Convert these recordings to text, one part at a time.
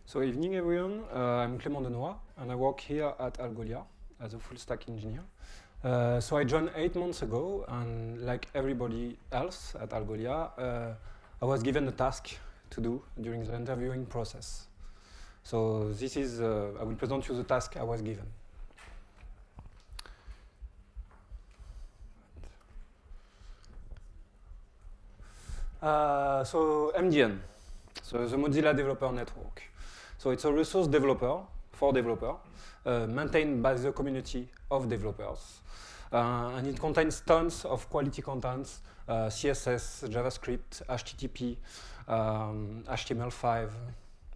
So evening everyone, I'm Clément Denoix and I work here at Algolia as a full stack engineer. So I joined 8 months ago and like everybody else at Algolia, I was given a task to do during the interviewing process. So this is, I will present you the task I was given. So MDN, so the Mozilla Developer Network. So it's a resource developer for developer, maintained by the community of developers. And it contains tons of quality contents, CSS, JavaScript, HTTP, HTML5,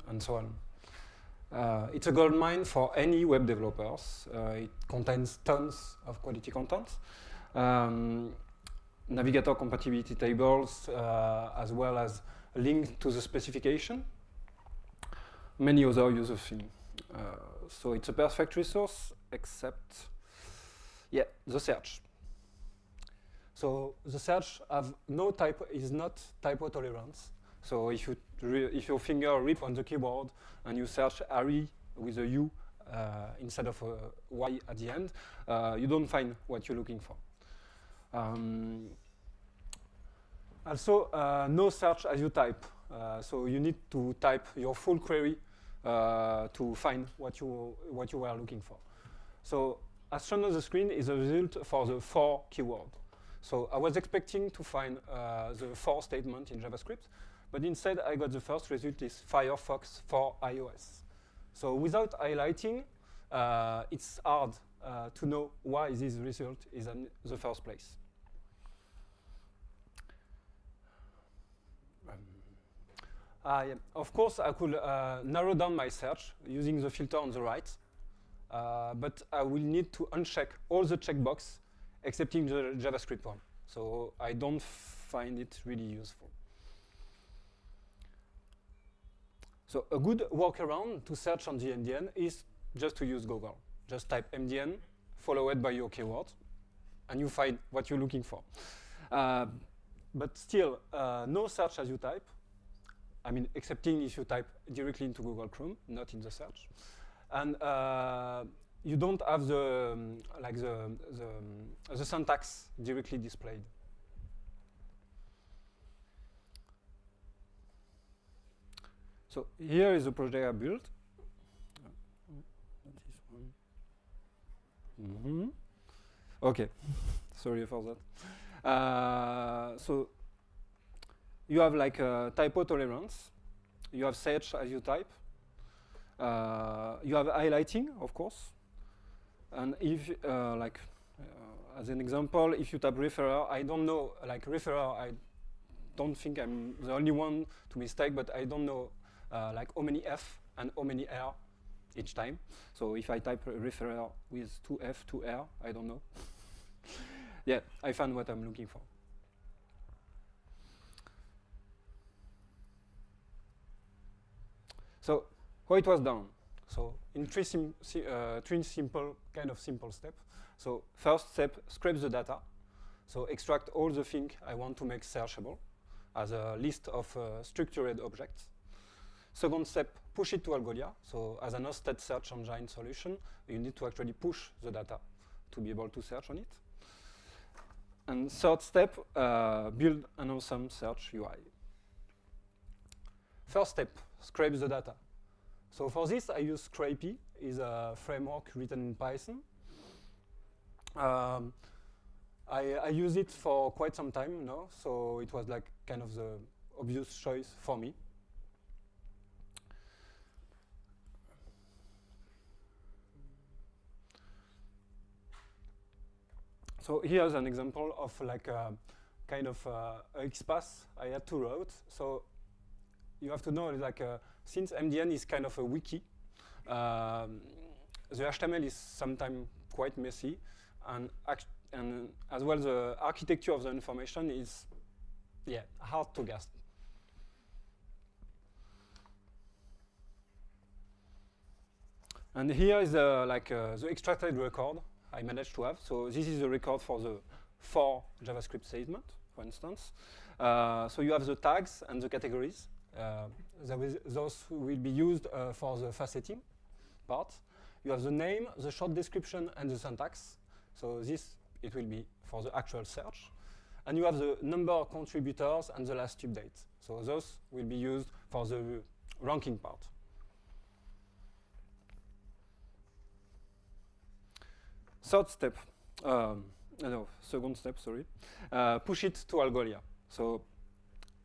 and so on. It's a goldmine for any web developers. It contains tons of quality content. Navigator compatibility tables, as well as a link to the specification. Many other user things. So it's a perfect resource, except, the search. So the search is not typo tolerance. So if your finger rip on the keyboard and you search Harry with a U instead of a Y at the end, you don't find what you're looking for. Also, no search as you type. So you need to type your full query to find what you were looking for. So as shown on the screen is a result for the for keyword. So I was expecting to find the for statement in JavaScript, but instead I got the first result is Firefox for iOS. So without highlighting, it's hard to know why this result is in the first place. Of course, I could narrow down my search using the filter on the right, but I will need to uncheck all the checkbox excepting the JavaScript one. So I don't find it really useful. So a good workaround to search on the MDN is just to use Google. Just type MDN, followed by your keyword, and you find what you're looking for. But still, no search as you type. I mean, excepting if you type directly into Google Chrome, not in the search. And you don't have the syntax directly displayed. So here is the project I built. Okay, sorry for that. So you have like typo tolerance. You have search as you type. You have highlighting, of course. And if, as an example, if you type referrer, I don't know, like referrer, I don't think I'm the only one to mistake, but I don't know like how many F and how many R each time. So if I type referrer with 2F, 2R, I don't know. Yeah, I found what I'm looking for. So how it was done? So in three simple steps. So first step, scrape the data. So extract all the things I want to make searchable as a list of structured objects. Second step, push it to Algolia. So as an hosted search engine solution, you need to actually push the data to be able to search on it. And third step, build an awesome search UI. First step, scrape the data. So for this, I use Scrapy. It's a framework written in Python. I use it for quite some time now, so it was like kind of the obvious choice for me. So here's an example of like a kind of XPath I had to write. So you have to know, like, since MDN is kind of a wiki, the HTML is sometimes quite messy, and as well the architecture of the information is, hard to grasp. And here is the extracted record I managed to have. So this is the record for the for JavaScript statement, for instance. So you have the tags and the categories. Those will be used for the faceting part. You have the name, the short description, and the syntax. So this, it will be for the actual search. And you have the number of contributors and the last update. So those will be used for the ranking part. Third step, no, second step, sorry. Push it to Algolia. So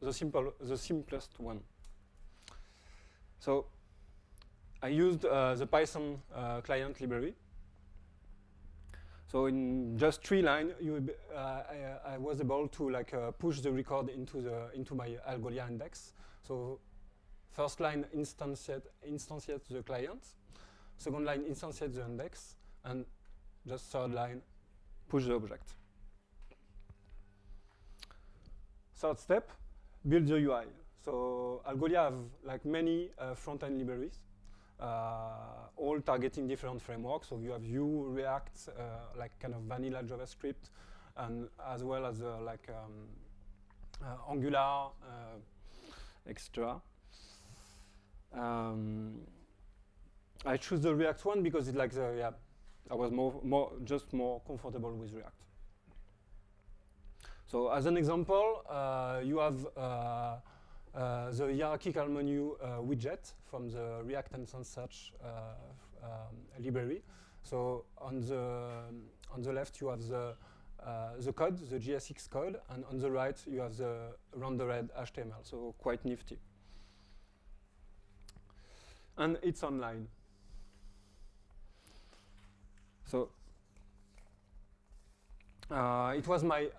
the simplest one. So I used the Python client library. So in just 3 lines, I was able to push the record into my Algolia index. So first line instantiate the client, second line instantiate the index, and just third line push the object. Third step, build the UI. So Algolia have many front-end libraries, all targeting different frameworks. So you have Vue, React, kind of vanilla JavaScript, and as well as Angular, etc. I choose the React one because it's I was more comfortable with React. So as an example, you have the hierarchical menu widget from the React Instance Search library. So on the left you have the code, the JSX code, and on the right you have the rendered HTML. So quite nifty. And it's online. So it was my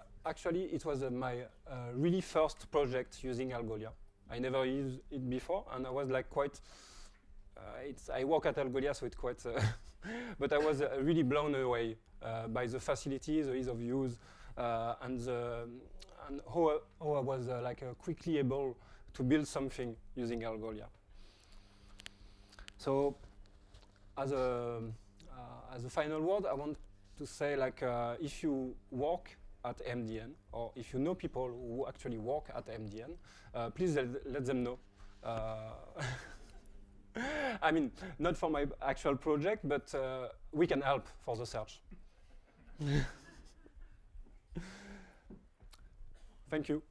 really first project using Algolia. I never used it before, and I was quite. I work at Algolia, so it's quite. But I was really blown away by the facility, the ease of use, and how I was quickly able to build something using Algolia. So as a final word, I want to say if you work at MDN, or if you know people who actually work at MDN, please let them know. I mean, not for my actual project, but we can help for the search. Thank you.